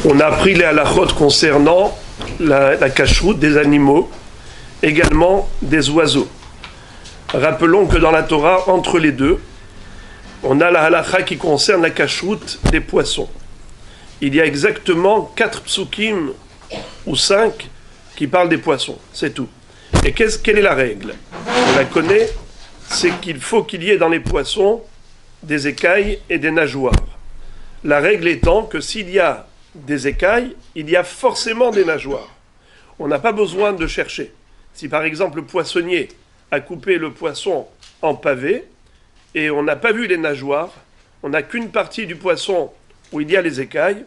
On a appris les halachot concernant la cacheroute des animaux, également des oiseaux. Rappelons que dans la Torah, entre les deux, on a la halacha qui concerne la cacheroute des poissons. Il y a exactement 4 psukim ou 5 qui parlent des poissons, c'est tout. Et quelle est la règle? On la connaît, c'est qu'il faut qu'il y ait dans les poissons des écailles et des nageoires. La règle étant que s'il y a des écailles, il y a forcément des nageoires. On n'a pas besoin de chercher. Si par exemple le poissonnier a coupé le poisson en pavé et on n'a pas vu les nageoires, on n'a qu'une partie du poisson où il y a les écailles,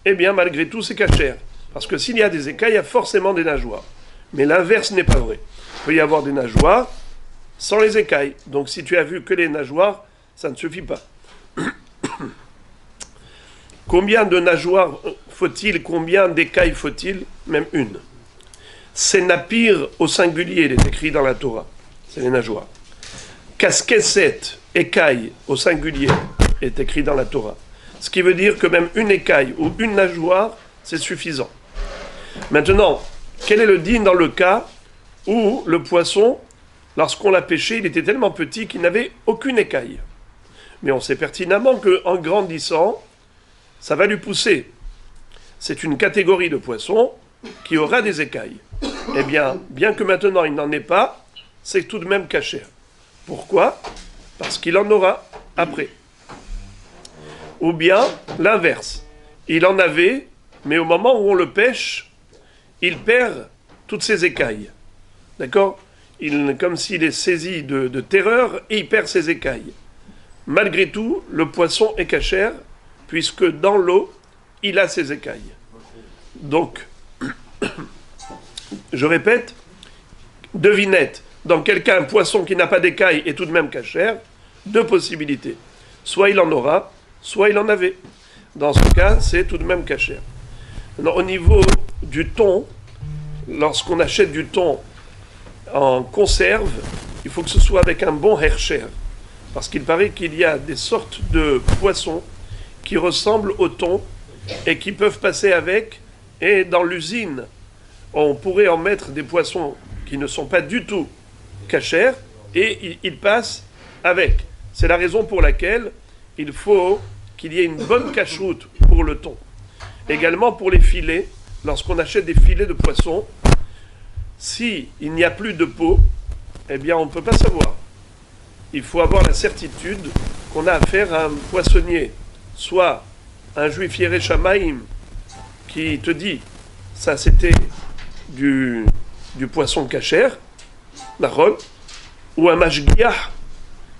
eh bien malgré tout c'est cachère. Parce que s'il y a des écailles, il y a forcément des nageoires. Mais l'inverse n'est pas vrai. Il peut y avoir des nageoires sans les écailles. Donc si tu as vu que les nageoires, ça ne suffit pas. Combien de nageoires faut-il? Combien d'écailles faut-il? Même une. Sénapir au singulier, il est écrit dans la Torah. C'est les nageoires. Casquesset, écaille au singulier, est écrit dans la Torah. Ce qui veut dire que même une écaille ou une nageoire, c'est suffisant. Maintenant, quel est le din dans le cas où le poisson, lorsqu'on l'a pêché, il était tellement petit qu'il n'avait aucune écaille? Mais on sait pertinemment qu'en grandissant, ça va lui pousser. C'est une catégorie de poissons qui aura des écailles. Eh bien que maintenant il n'en ait pas, c'est tout de même caché. Pourquoi? Parce qu'il en aura après. Ou bien l'inverse. Il en avait, mais au moment où on le pêche, il perd toutes ses écailles. D'accord? Comme s'il est saisi de terreur et il perd ses écailles. Malgré tout, le poisson est cachère, puisque dans l'eau, il a ses écailles. Donc, je répète, devinette, dans quel cas un poisson qui n'a pas d'écailles est tout de même cachère, 2 possibilités. Soit il en aura, soit il en avait. Dans ce cas, c'est tout de même cachère. Au niveau du thon, lorsqu'on achète du thon en conserve, il faut que ce soit avec un bon hercher. Parce qu'il paraît qu'il y a des sortes de poissons qui ressemblent au thon et qui peuvent passer avec. Et dans l'usine, on pourrait en mettre des poissons qui ne sont pas du tout cachers et ils passent avec. C'est la raison pour laquelle il faut qu'il y ait une bonne cacheroute pour le thon. Également pour les filets, lorsqu'on achète des filets de poisson, s'il n'y a plus de peau, eh bien on ne peut pas savoir. Il faut avoir la certitude qu'on a affaire à un poissonnier, soit un juif Yéré Shamaïm qui te dit ça c'était du poisson cachère, ou un mashgiach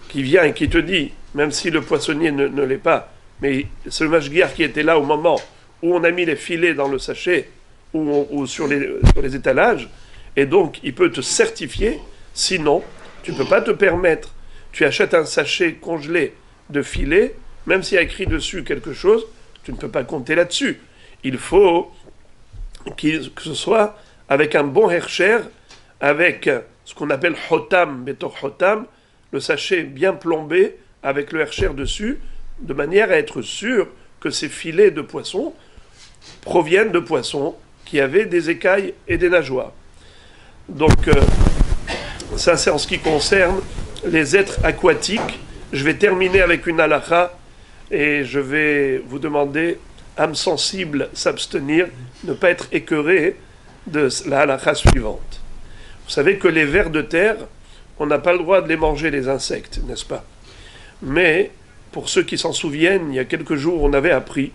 qui vient et qui te dit, même si le poissonnier ne l'est pas, mais c'est le mashgiach qui était là au moment où on a mis les filets dans le sachet ou sur les étalages, et donc il peut te certifier. Sinon tu ne peux pas te permettre. Tu achètes un sachet congelé de filet, même s'il y a écrit dessus quelque chose, tu ne peux pas compter là-dessus. Il faut que ce soit avec un bon hercher, avec ce qu'on appelle hotam, betor hotam, le sachet bien plombé avec le hercher dessus, de manière à être sûr que ces filets de poissons proviennent de poissons qui avaient des écailles et des nageoires. Donc, ça c'est en ce qui concerne les êtres aquatiques. Je vais terminer avec une halakha et je vais vous demander, âme sensible, s'abstenir, ne pas être écœuré de la halakha suivante. Vous savez que les vers de terre, on n'a pas le droit de les manger, les insectes, n'est-ce pas? Mais pour ceux qui s'en souviennent, il y a quelques jours, on avait appris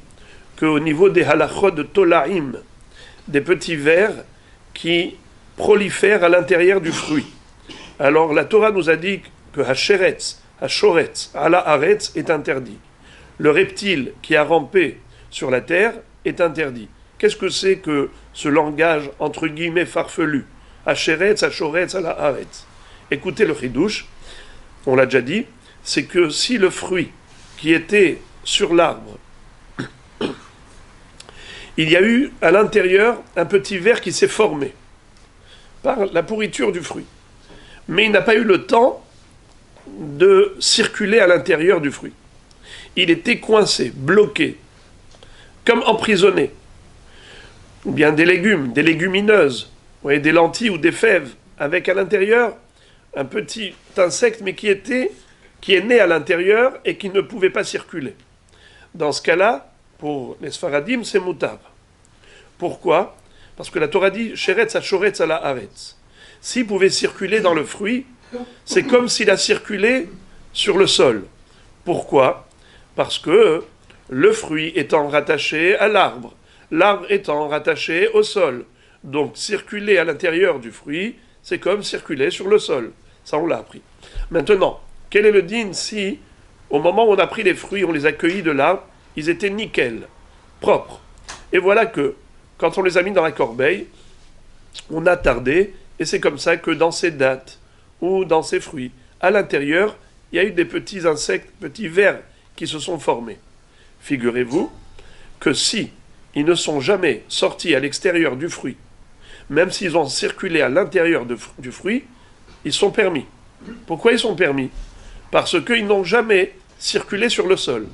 qu'au niveau des halachot de Tolaim, des petits vers qui prolifèrent à l'intérieur du fruit. Alors la Torah nous a dit que Hasheretz, Hashoretz, Ala Haretz est interdit. Le reptile qui a rampé sur la terre est interdit. Qu'est-ce que c'est que ce langage entre guillemets farfelu? Hasheretz, Hashoretz, Ala Haretz. Écoutez le chidouche, on l'a déjà dit, c'est que si le fruit qui était sur l'arbre, il y a eu à l'intérieur un petit ver qui s'est formé par la pourriture du fruit, mais il n'a pas eu le temps de circuler à l'intérieur du fruit. Il était coincé, bloqué, comme emprisonné. ou bien des légumes, des légumineuses, vous voyez, des lentilles ou des fèves, avec à l'intérieur un petit insecte, mais qui est né à l'intérieur et qui ne pouvait pas circuler. Dans ce cas-là, pour les Sfaradim, c'est moutab. Pourquoi? Parce que la Torah dit Sheretz ha-shoretz ala haaretz. S'il pouvait circuler dans le fruit, c'est comme s'il a circulé sur le sol. Pourquoi? Parce que le fruit étant rattaché à l'arbre, l'arbre étant rattaché au sol. Donc circuler à l'intérieur du fruit, c'est comme circuler sur le sol. Ça, on l'a appris. Maintenant, quel est le din si, au moment où on a pris les fruits, on les a cueillis de l'arbre, ils étaient nickel, propres. Et voilà que, quand on les a mis dans la corbeille, on a tardé, et c'est comme ça que dans ces dattes, ou dans ces fruits, à l'intérieur, il y a eu des petits insectes, petits vers qui se sont formés. Figurez-vous que si ils ne sont jamais sortis à l'extérieur du fruit, même s'ils ont circulé à l'intérieur du fruit, ils sont permis. Pourquoi ils sont permis? Parce qu'ils n'ont jamais circulé sur le sol.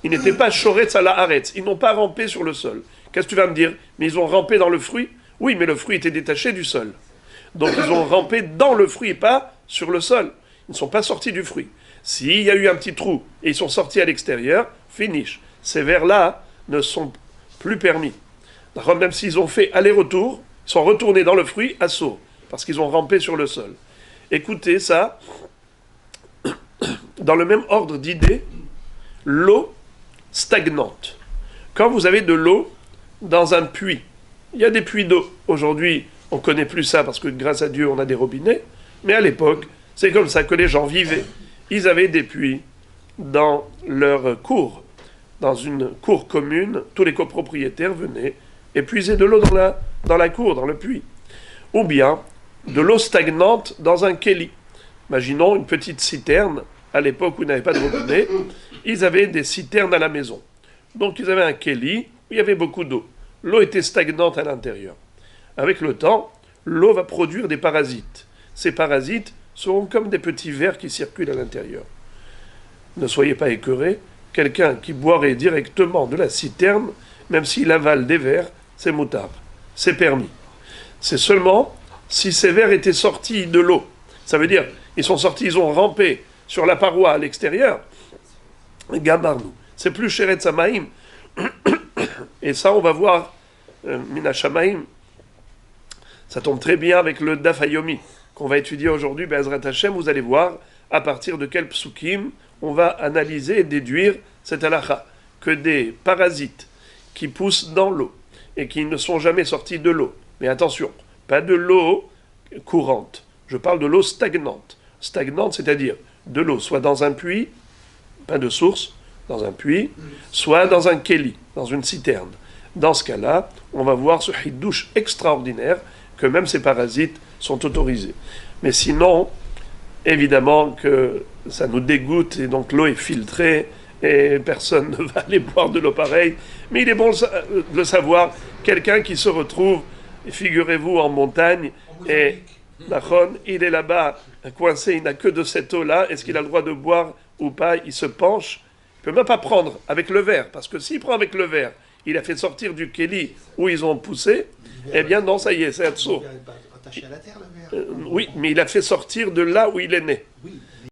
Ils n'étaient pas shoretz ala haaretz, ils n'ont pas rampé sur le sol. Qu'est-ce que tu vas me dire? Mais ils ont rampé dans le fruit? Oui, mais le fruit était détaché du sol. Donc ils ont rampé dans le fruit et pas sur le sol. Ils ne sont pas sortis du fruit. S'il y a eu un petit trou et ils sont sortis à l'extérieur, finish. Ces vers-là ne sont plus permis. Même s'ils ont fait aller-retour, ils sont retournés dans le fruit à saut, parce qu'ils ont rampé sur le sol. Écoutez ça, dans le même ordre d'idée, l'eau stagnante. Quand vous avez de l'eau dans un puits, il y a des puits d'eau. Aujourd'hui, on ne connaît plus ça parce que grâce à Dieu, on a des robinets. Mais à l'époque, c'est comme ça que les gens vivaient. Ils avaient des puits dans leur cour. Dans une cour commune, tous les copropriétaires venaient et puisaient de l'eau dans la cour, dans le puits. Ou bien de l'eau stagnante dans un kéli. Imaginons une petite citerne. À l'époque où il n'y avait pas de robinet, ils avaient des citernes à la maison. Donc ils avaient un kéli où il y avait beaucoup d'eau. L'eau était stagnante à l'intérieur. Avec le temps, l'eau va produire des parasites. Ces parasites seront comme des petits vers qui circulent à l'intérieur. Ne soyez pas écœurés. Quelqu'un qui boirait directement de la citerne, même s'il avale des vers, c'est moutard. C'est permis. C'est seulement si ces vers étaient sortis de l'eau. Ça veut dire, ils sont sortis, ils ont rampé sur la paroi à l'extérieur. Gamarnou. C'est plus Sheretz Hamaim. Et ça, on va voir, Mina Shamaim, ça tombe très bien avec le Daf Hayomi, qu'on va étudier aujourd'hui, Be'ezrat Hashem, vous allez voir à partir de quel psukim on va analyser et déduire cette halakha, que des parasites qui poussent dans l'eau et qui ne sont jamais sortis de l'eau. Mais attention, pas de l'eau courante, je parle de l'eau stagnante. Stagnante, c'est-à-dire de l'eau soit dans un puits, pas de source, dans un puits, soit dans un kéli, dans une citerne. Dans ce cas-là, on va voir ce hidouche extraordinaire que même ces parasites sont autorisés. Mais sinon, évidemment que ça nous dégoûte et donc l'eau est filtrée et personne ne va aller boire de l'eau pareille. Mais il est bon de le savoir, quelqu'un qui se retrouve, figurez-vous, en montagne et il est là-bas coincé, il n'a que de cette eau-là, est-ce qu'il a le droit de boire ou pas? Il se penche, il ne peut même pas prendre avec le verre, parce que s'il prend avec le verre, il a fait sortir du kéli où ils ont poussé, eh bien non, ça y est, c'est un saut. Attaché à la terre, le verre. Oui, mais il a fait sortir de là où il est né. Oui.